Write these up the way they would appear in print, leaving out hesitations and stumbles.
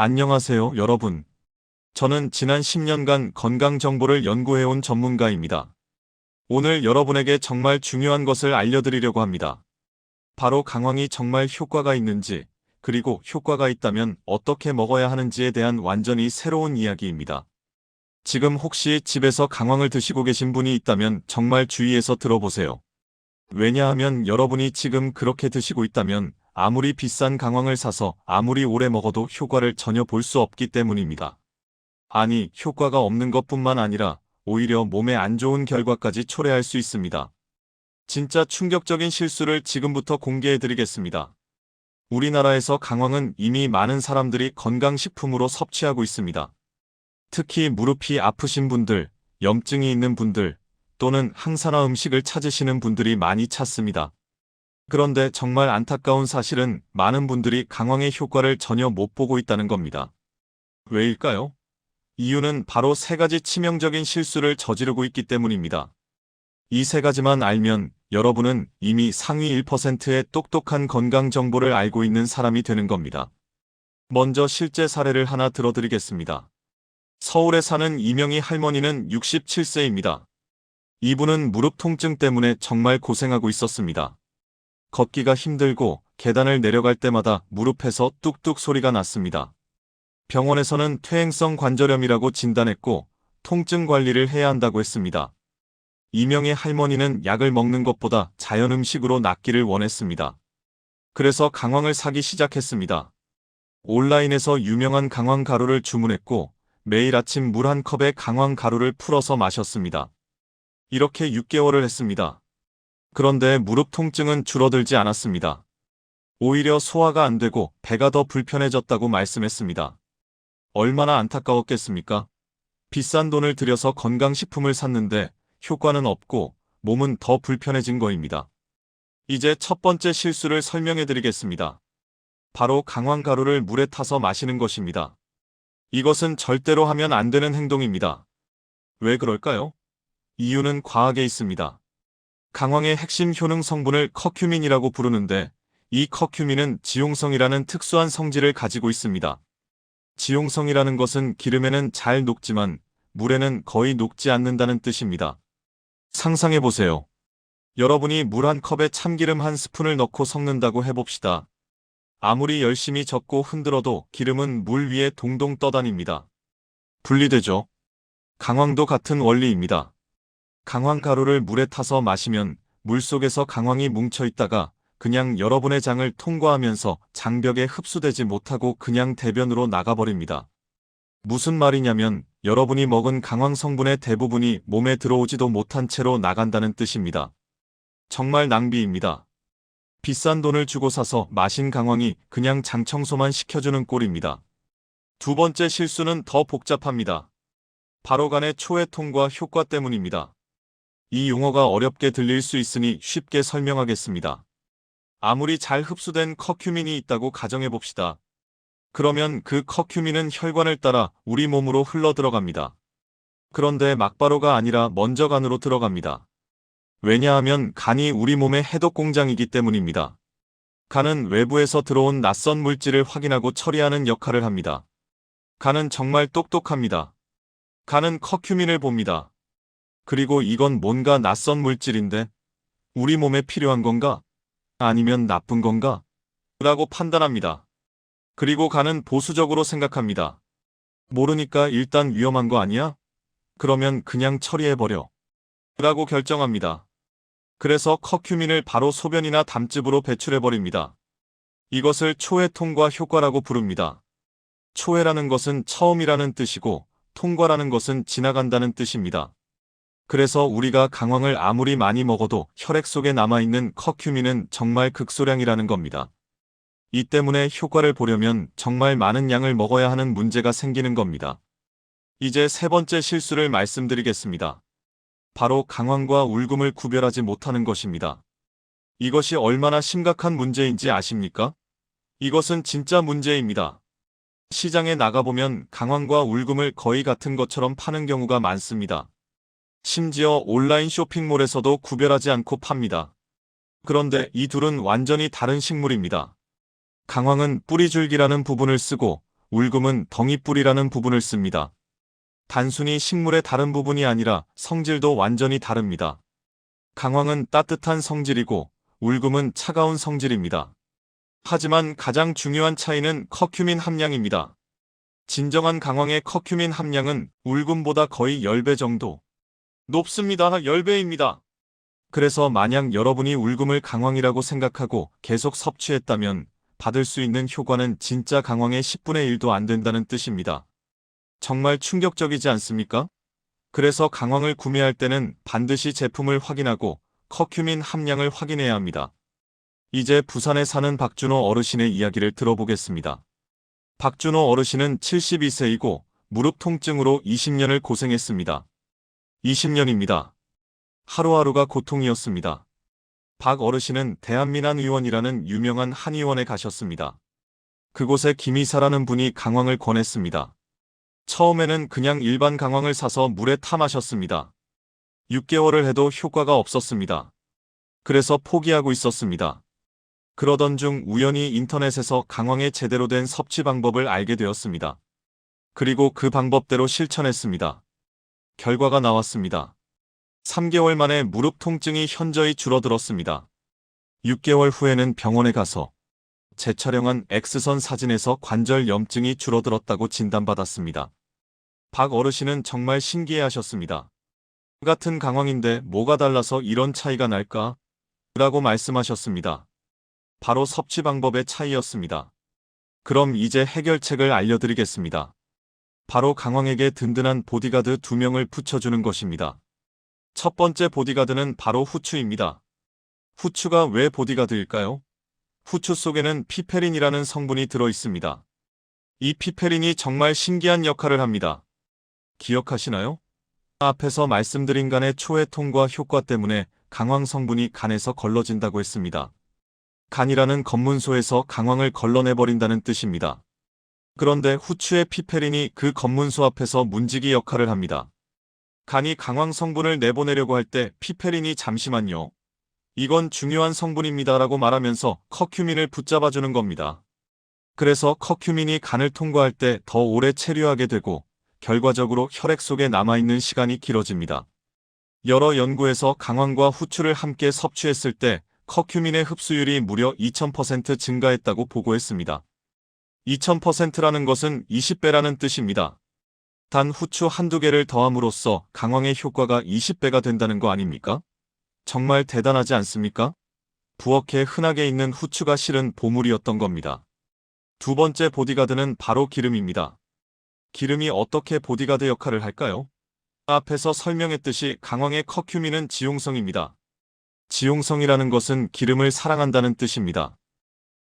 안녕하세요, 여러분. 저는 지난 10년간 건강 정보를 연구해온 전문가입니다. 오늘 여러분에게 정말 중요한 것을 알려드리려고 합니다. 바로 강황이 정말 효과가 있는지, 그리고 효과가 있다면 어떻게 먹어야 하는지에 대한 완전히 새로운 이야기입니다. 지금 혹시 집에서 강황을 드시고 계신 분이 있다면 정말 주의해서 들어보세요. 왜냐하면 여러분이 지금 그렇게 드시고 있다면 아무리 비싼 강황을 사서 아무리 오래 먹어도 효과를 전혀 볼 수 없기 때문입니다. 아니, 효과가 없는 것뿐만 아니라 오히려 몸에 안 좋은 결과까지 초래할 수 있습니다. 진짜 충격적인 실수를 지금부터 공개해드리겠습니다. 우리나라에서 강황은 이미 많은 사람들이 건강식품으로 섭취하고 있습니다. 특히 무릎이 아프신 분들, 염증이 있는 분들, 또는 항산화 음식을 찾으시는 분들이 많이 찾습니다. 그런데 정말 안타까운 사실은 많은 분들이 강황의 효과를 전혀 못 보고 있다는 겁니다. 왜일까요? 이유는 바로 세 가지 치명적인 실수를 저지르고 있기 때문입니다. 이 세 가지만 알면 여러분은 이미 상위 1%의 똑똑한 건강 정보를 알고 있는 사람이 되는 겁니다. 먼저 실제 사례를 하나 들어드리겠습니다. 서울에 사는 이명희 할머니는 67세입니다. 이분은 무릎 통증 때문에 정말 고생하고 있었습니다. 걷기가 힘들고 계단을 내려갈 때마다 무릎에서 뚝뚝 소리가 났습니다. 병원에서는 퇴행성 관절염이라고 진단했고 통증 관리를 해야 한다고 했습니다. 이명의 할머니는 약을 먹는 것보다 자연 음식으로 낫기를 원했습니다. 그래서 강황을 사기 시작했습니다. 온라인에서 유명한 강황 가루를 주문했고 매일 아침 물 한 컵에 강황 가루를 풀어서 마셨습니다. 이렇게 6개월을 했습니다. 그런데 무릎 통증은 줄어들지 않았습니다. 오히려 소화가 안 되고 배가 더 불편해졌다고 말씀했습니다. 얼마나 안타까웠겠습니까? 비싼 돈을 들여서 건강식품을 샀는데 효과는 없고 몸은 더 불편해진 거입니다. 이제 첫 번째 실수를 설명해 드리겠습니다. 바로 강황가루를 물에 타서 마시는 것입니다. 이것은 절대로 하면 안 되는 행동입니다. 왜 그럴까요? 이유는 과학에 있습니다. 강황의 핵심 효능 성분을 커큐민이라고 부르는데 이 커큐민은 지용성이라는 특수한 성질을 가지고 있습니다. 지용성이라는 것은 기름에는 잘 녹지만 물에는 거의 녹지 않는다는 뜻입니다. 상상해보세요. 여러분이 물 한 컵에 참기름 한 스푼을 넣고 섞는다고 해봅시다. 아무리 열심히 젓고 흔들어도 기름은 물 위에 동동 떠다닙니다. 분리되죠. 강황도 같은 원리입니다. 강황가루를 물에 타서 마시면 물속에서 강황이 뭉쳐있다가 그냥 여러분의 장을 통과하면서 장벽에 흡수되지 못하고 그냥 대변으로 나가버립니다. 무슨 말이냐면 여러분이 먹은 강황 성분의 대부분이 몸에 들어오지도 못한 채로 나간다는 뜻입니다. 정말 낭비입니다. 비싼 돈을 주고 사서 마신 강황이 그냥 장 청소만 시켜주는 꼴입니다. 두 번째 실수는 더 복잡합니다. 바로 간의 초회통과 효과 때문입니다. 이 용어가 어렵게 들릴 수 있으니 쉽게 설명하겠습니다. 아무리 잘 흡수된 커큐민이 있다고 가정해봅시다. 그러면 그 커큐민은 혈관을 따라 우리 몸으로 흘러 들어갑니다. 그런데 막바로가 아니라 먼저 간으로 들어갑니다. 왜냐하면 간이 우리 몸의 해독 공장이기 때문입니다. 간은 외부에서 들어온 낯선 물질을 확인하고 처리하는 역할을 합니다. 간은 정말 똑똑합니다. 간은 커큐민을 봅니다. 그리고 이건 뭔가 낯선 물질인데 우리 몸에 필요한 건가? 아니면 나쁜 건가? 라고 판단합니다. 그리고 간은 보수적으로 생각합니다. 모르니까 일단 위험한 거 아니야? 그러면 그냥 처리해버려. 라고 결정합니다. 그래서 커큐민을 바로 소변이나 담즙으로 배출해버립니다. 이것을 초회통과 효과라고 부릅니다. 초회라는 것은 처음이라는 뜻이고 통과라는 것은 지나간다는 뜻입니다. 그래서 우리가 강황을 아무리 많이 먹어도 혈액 속에 남아있는 커큐민은 정말 극소량이라는 겁니다. 이 때문에 효과를 보려면 정말 많은 양을 먹어야 하는 문제가 생기는 겁니다. 이제 세 번째 실수를 말씀드리겠습니다. 바로 강황과 울금을 구별하지 못하는 것입니다. 이것이 얼마나 심각한 문제인지 아십니까? 이것은 진짜 문제입니다. 시장에 나가보면 강황과 울금을 거의 같은 것처럼 파는 경우가 많습니다. 심지어 온라인 쇼핑몰에서도 구별하지 않고 팝니다. 그런데 이 둘은 완전히 다른 식물입니다. 강황은 뿌리줄기라는 부분을 쓰고 울금은 덩이뿔이라는 부분을 씁니다. 단순히 식물의 다른 부분이 아니라 성질도 완전히 다릅니다. 강황은 따뜻한 성질이고 울금은 차가운 성질입니다. 하지만 가장 중요한 차이는 커큐민 함량입니다. 진정한 강황의 커큐민 함량은 울금보다 거의 10배 정도 높습니다. 10배입니다. 그래서 만약 여러분이 울금을 강황이라고 생각하고 계속 섭취했다면 받을 수 있는 효과는 진짜 강황의 10분의 1도 안 된다는 뜻입니다. 정말 충격적이지 않습니까? 그래서 강황을 구매할 때는 반드시 제품을 확인하고 커큐민 함량을 확인해야 합니다. 이제 부산에 사는 박준호 어르신의 이야기를 들어보겠습니다. 박준호 어르신은 72세이고 무릎 통증으로 20년을 고생했습니다. 20년입니다. 하루하루가 고통이었습니다. 박 어르신은 대한민한의원이라는 유명한 한의원에 가셨습니다. 그곳에 김이사라는 분이 강황을 권했습니다. 처음에는 그냥 일반 강황을 사서 물에 타 마셨습니다. 6개월을 해도 효과가 없었습니다. 그래서 포기하고 있었습니다. 그러던 중 우연히 인터넷에서 강황의 제대로 된 섭취 방법을 알게 되었습니다. 그리고 그 방법대로 실천했습니다. 결과가 나왔습니다. 3개월 만에 무릎 통증이 현저히 줄어들었습니다. 6개월 후에는 병원에 가서 재촬영한 X선 사진에서 관절 염증이 줄어들었다고 진단받았습니다. 박 어르신은 정말 신기해하셨습니다. 같은 강황인데 뭐가 달라서 이런 차이가 날까? 라고 말씀하셨습니다. 바로 섭취 방법의 차이였습니다. 그럼 이제 해결책을 알려드리겠습니다. 바로 강황에게 든든한 보디가드 2명을 붙여주는 것입니다. 첫 번째 보디가드는 바로 후추입니다. 후추가 왜 보디가드일까요? 후추 속에는 피페린이라는 성분이 들어 있습니다. 이 피페린이 정말 신기한 역할을 합니다. 기억하시나요? 앞에서 말씀드린 간의 초해통과 효과 때문에 강황 성분이 간에서 걸러진다고 했습니다. 간이라는 검문소에서 강황을 걸러내버린다는 뜻입니다. 그런데 후추의 피페린이 그 검문소 앞에서 문지기 역할을 합니다. 간이 강황 성분을 내보내려고 할 때 피페린이 잠시만요. 이건 중요한 성분입니다 라고 말하면서 커큐민을 붙잡아주는 겁니다. 그래서 커큐민이 간을 통과할 때 더 오래 체류하게 되고 결과적으로 혈액 속에 남아있는 시간이 길어집니다. 여러 연구에서 강황과 후추를 함께 섭취했을 때 커큐민의 흡수율이 무려 2000% 증가했다고 보고했습니다. 2000%라는 것은 20배라는 뜻입니다. 단 후추 한두 개를 더함으로써 강황의 효과가 20배가 된다는 거 아닙니까? 정말 대단하지 않습니까? 부엌에 흔하게 있는 후추가 실은 보물이었던 겁니다. 두 번째 보디가드는 바로 기름입니다. 기름이 어떻게 보디가드 역할을 할까요? 앞에서 설명했듯이 강황의 커큐민은 지용성입니다. 지용성이라는 것은 기름을 사랑한다는 뜻입니다.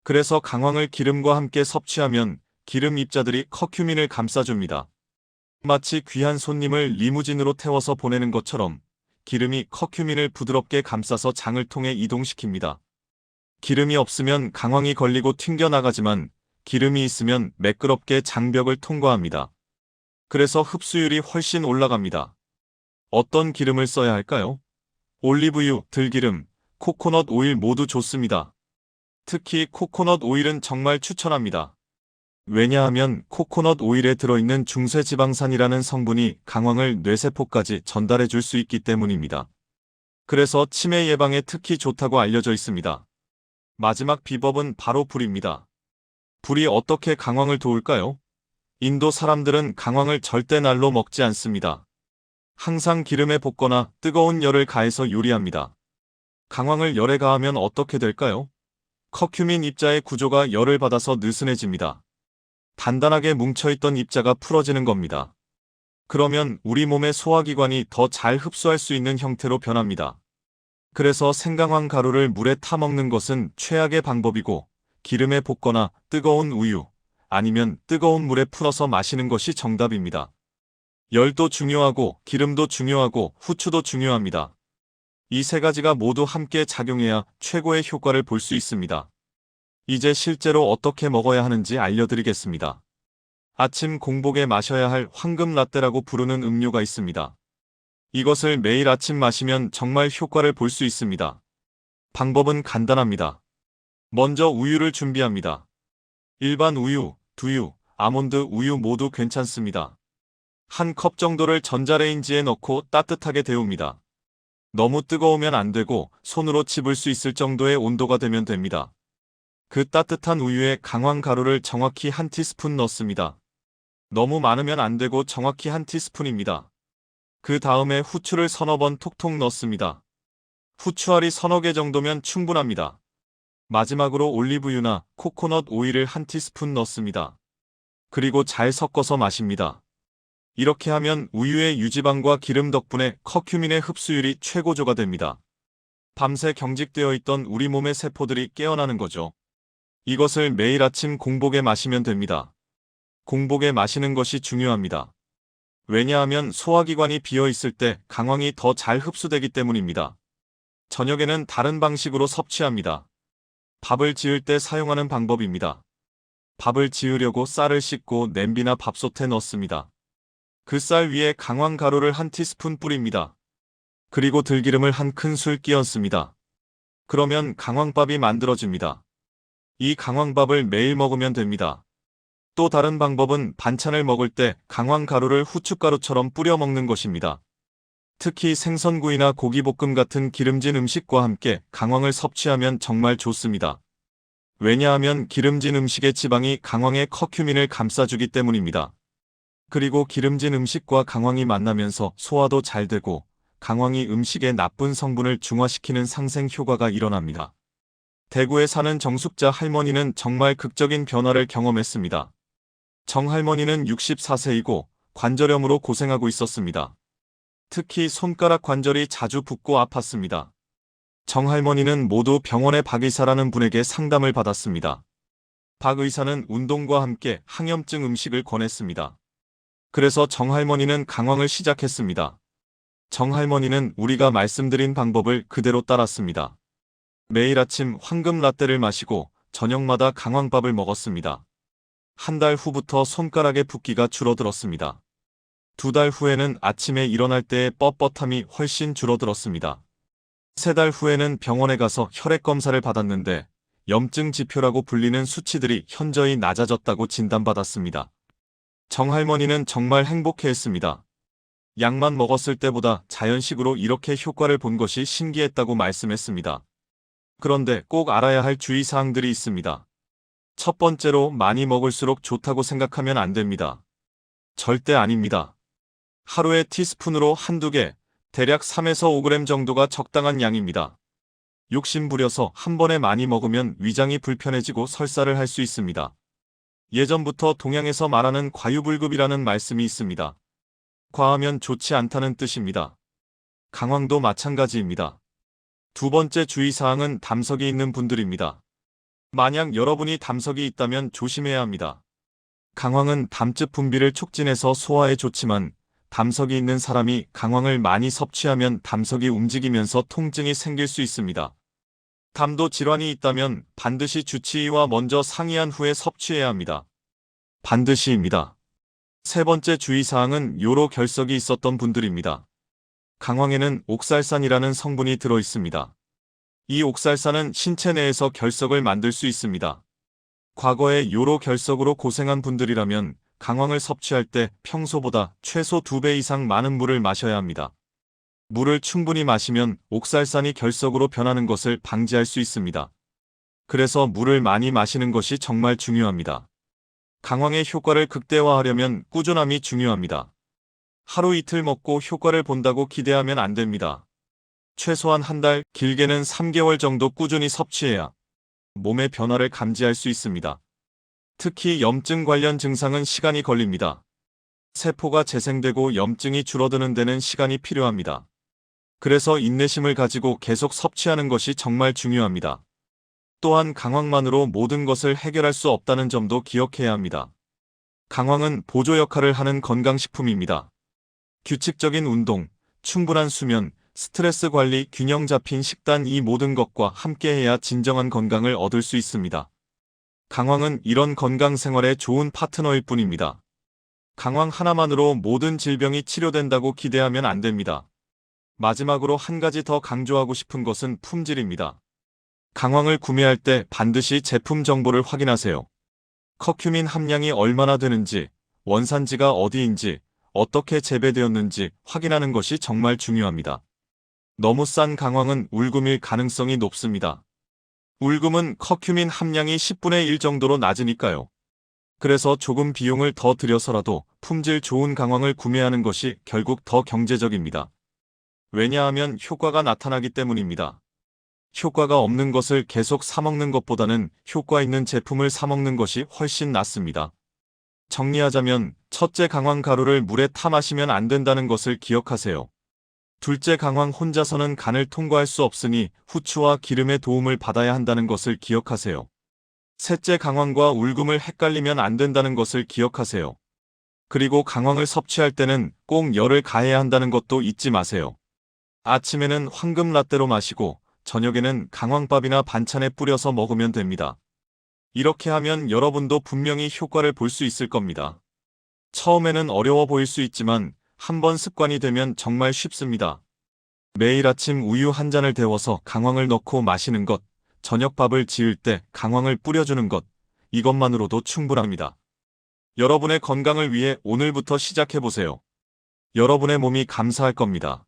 그래서 강황을 기름과 함께 섭취하면 기름 입자들이 커큐민을 감싸줍니다. 마치 귀한 손님을 리무진으로 태워서 보내는 것처럼 기름이 커큐민을 부드럽게 감싸서 장을 통해 이동시킵니다. 기름이 없으면 강황이 걸리고 튕겨나가지만 기름이 있으면 매끄럽게 장벽을 통과합니다. 그래서 흡수율이 훨씬 올라갑니다. 어떤 기름을 써야 할까요? 올리브유, 들기름, 코코넛 오일 모두 좋습니다. 특히 코코넛 오일은 정말 추천합니다. 왜냐하면 코코넛 오일에 들어있는 중쇄지방산이라는 성분이 강황을 뇌세포까지 전달해 줄 수 있기 때문입니다. 그래서 치매 예방에 특히 좋다고 알려져 있습니다. 마지막 비법은 바로 불입니다. 불이 어떻게 강황을 도울까요? 인도 사람들은 강황을 절대 날로 먹지 않습니다. 항상 기름에 볶거나 뜨거운 열을 가해서 요리합니다. 강황을 열에 가하면 어떻게 될까요? 커큐민 입자의 구조가 열을 받아서 느슨해집니다. 단단하게 뭉쳐있던 입자가 풀어지는 겁니다. 그러면 우리 몸의 소화기관이 더 잘 흡수할 수 있는 형태로 변합니다. 그래서 생강황 가루를 물에 타 먹는 것은 최악의 방법이고 기름에 볶거나 뜨거운 우유 아니면 뜨거운 물에 풀어서 마시는 것이 정답입니다. 열도 중요하고 기름도 중요하고 후추도 중요합니다. 이 세 가지가 모두 함께 작용해야 최고의 효과를 볼 수 있습니다. 이제 실제로 어떻게 먹어야 하는지 알려드리겠습니다. 아침 공복에 마셔야 할 황금 라떼라고 부르는 음료가 있습니다. 이것을 매일 아침 마시면 정말 효과를 볼 수 있습니다. 방법은 간단합니다. 먼저 우유를 준비합니다. 일반 우유, 두유, 아몬드, 우유 모두 괜찮습니다. 한 컵 정도를 전자레인지에 넣고 따뜻하게 데웁니다. 너무 뜨거우면 안 되고 손으로 집을 수 있을 정도의 온도가 되면 됩니다. 그 따뜻한 우유에 강황 가루를 정확히 한 티스푼 넣습니다. 너무 많으면 안 되고 정확히 한 티스푼입니다. 그 다음에 후추를 서너 번 톡톡 넣습니다. 후추알이 서너 개 정도면 충분합니다. 마지막으로 올리브유나 코코넛 오일을 한 티스푼 넣습니다. 그리고 잘 섞어서 마십니다. 이렇게 하면 우유의 유지방과 기름 덕분에 커큐민의 흡수율이 최고조가 됩니다. 밤새 경직되어 있던 우리 몸의 세포들이 깨어나는 거죠. 이것을 매일 아침 공복에 마시면 됩니다. 공복에 마시는 것이 중요합니다. 왜냐하면 소화기관이 비어 있을 때 강황이 더 잘 흡수되기 때문입니다. 저녁에는 다른 방식으로 섭취합니다. 밥을 지을 때 사용하는 방법입니다. 밥을 지으려고 쌀을 씻고 냄비나 밥솥에 넣습니다. 그 쌀 위에 강황 가루를 한 티스푼 뿌립니다. 그리고 들기름을 한 큰술 끼얹습니다. 그러면 강황밥이 만들어집니다. 이 강황밥을 매일 먹으면 됩니다. 또 다른 방법은 반찬을 먹을 때 강황 가루를 후춧가루처럼 뿌려 먹는 것입니다. 특히 생선구이나 고기볶음 같은 기름진 음식과 함께 강황을 섭취하면 정말 좋습니다. 왜냐하면 기름진 음식의 지방이 강황의 커큐민을 감싸주기 때문입니다. 그리고 기름진 음식과 강황이 만나면서 소화도 잘 되고 강황이 음식의 나쁜 성분을 중화시키는 상생 효과가 일어납니다. 대구에 사는 정숙자 할머니는 정말 극적인 변화를 경험했습니다. 정 할머니는 64세이고 관절염으로 고생하고 있었습니다. 특히 손가락 관절이 자주 붓고 아팠습니다. 정 할머니는 모두 병원의 박 의사라는 분에게 상담을 받았습니다. 박 의사는 운동과 함께 항염증 음식을 권했습니다. 그래서 정 할머니는 강황을 시작했습니다. 정 할머니는 우리가 말씀드린 방법을 그대로 따랐습니다. 매일 아침 황금 라떼를 마시고 저녁마다 강황밥을 먹었습니다. 한 달 후부터 손가락의 붓기가 줄어들었습니다. 2달 후에는 아침에 일어날 때의 뻣뻣함이 훨씬 줄어들었습니다. 3달 후에는 병원에 가서 혈액 검사를 받았는데 염증 지표라고 불리는 수치들이 현저히 낮아졌다고 진단받았습니다. 정 할머니는 정말 행복해했습니다. 약만 먹었을 때보다 자연식으로 이렇게 효과를 본 것이 신기했다고 말씀했습니다. 그런데 꼭 알아야 할 주의사항들이 있습니다. 첫 번째로 많이 먹을수록 좋다고 생각하면 안 됩니다. 절대 아닙니다. 하루에 티스푼으로 한두 개, 대략 3에서 5g 정도가 적당한 양입니다. 욕심 부려서 한 번에 많이 먹으면 위장이 불편해지고 설사를 할 수 있습니다. 예전부터 동양에서 말하는 과유불급이라는 말씀이 있습니다. 과하면 좋지 않다는 뜻입니다. 강황도 마찬가지입니다. 두 번째 주의사항은 담석이 있는 분들입니다. 만약 여러분이 담석이 있다면 조심해야 합니다. 강황은 담즙 분비를 촉진해서 소화에 좋지만 담석이 있는 사람이 강황을 많이 섭취하면 담석이 움직이면서 통증이 생길 수 있습니다. 담도 질환이 있다면 반드시 주치의와 먼저 상의한 후에 섭취해야 합니다. 반드시입니다. 세 번째 주의사항은 요로 결석이 있었던 분들입니다. 강황에는 옥살산이라는 성분이 들어 있습니다. 이 옥살산은 신체 내에서 결석을 만들 수 있습니다. 과거에 요로 결석으로 고생한 분들이라면 강황을 섭취할 때 평소보다 최소 2배 이상 많은 물을 마셔야 합니다. 물을 충분히 마시면 옥살산이 결석으로 변하는 것을 방지할 수 있습니다. 그래서 물을 많이 마시는 것이 정말 중요합니다. 강황의 효과를 극대화하려면 꾸준함이 중요합니다. 하루 이틀 먹고 효과를 본다고 기대하면 안 됩니다. 최소한 한 달, 길게는 3개월 정도 꾸준히 섭취해야 몸의 변화를 감지할 수 있습니다. 특히 염증 관련 증상은 시간이 걸립니다. 세포가 재생되고 염증이 줄어드는 데는 시간이 필요합니다. 그래서 인내심을 가지고 계속 섭취하는 것이 정말 중요합니다. 또한 강황만으로 모든 것을 해결할 수 없다는 점도 기억해야 합니다. 강황은 보조 역할을 하는 건강식품입니다. 규칙적인 운동, 충분한 수면, 스트레스 관리, 균형 잡힌 식단 이 모든 것과 함께해야 진정한 건강을 얻을 수 있습니다. 강황은 이런 건강 생활에 좋은 파트너일 뿐입니다. 강황 하나만으로 모든 질병이 치료된다고 기대하면 안 됩니다. 마지막으로 한 가지 더 강조하고 싶은 것은 품질입니다. 강황을 구매할 때 반드시 제품 정보를 확인하세요. 커큐민 함량이 얼마나 되는지, 원산지가 어디인지, 어떻게 재배되었는지 확인하는 것이 정말 중요합니다. 너무 싼 강황은 울금일 가능성이 높습니다. 울금은 커큐민 함량이 10분의 1 정도로 낮으니까요. 그래서 조금 비용을 더 들여서라도 품질 좋은 강황을 구매하는 것이 결국 더 경제적입니다. 왜냐하면 효과가 나타나기 때문입니다. 효과가 없는 것을 계속 사먹는 것보다는 효과 있는 제품을 사먹는 것이 훨씬 낫습니다. 정리하자면 첫째, 강황 가루를 물에 타 마시면 안 된다는 것을 기억하세요. 둘째, 강황 혼자서는 간을 통과할 수 없으니 후추와 기름의 도움을 받아야 한다는 것을 기억하세요. 셋째, 강황과 울금을 헷갈리면 안 된다는 것을 기억하세요. 그리고 강황을 섭취할 때는 꼭 열을 가해야 한다는 것도 잊지 마세요. 아침에는 황금 라떼로 마시고 저녁에는 강황밥이나 반찬에 뿌려서 먹으면 됩니다. 이렇게 하면 여러분도 분명히 효과를 볼 수 있을 겁니다. 처음에는 어려워 보일 수 있지만 한번 습관이 되면 정말 쉽습니다. 매일 아침 우유 한 잔을 데워서 강황을 넣고 마시는 것, 저녁밥을 지을 때 강황을 뿌려주는 것, 이것만으로도 충분합니다. 여러분의 건강을 위해 오늘부터 시작해보세요. 여러분의 몸이 감사할 겁니다.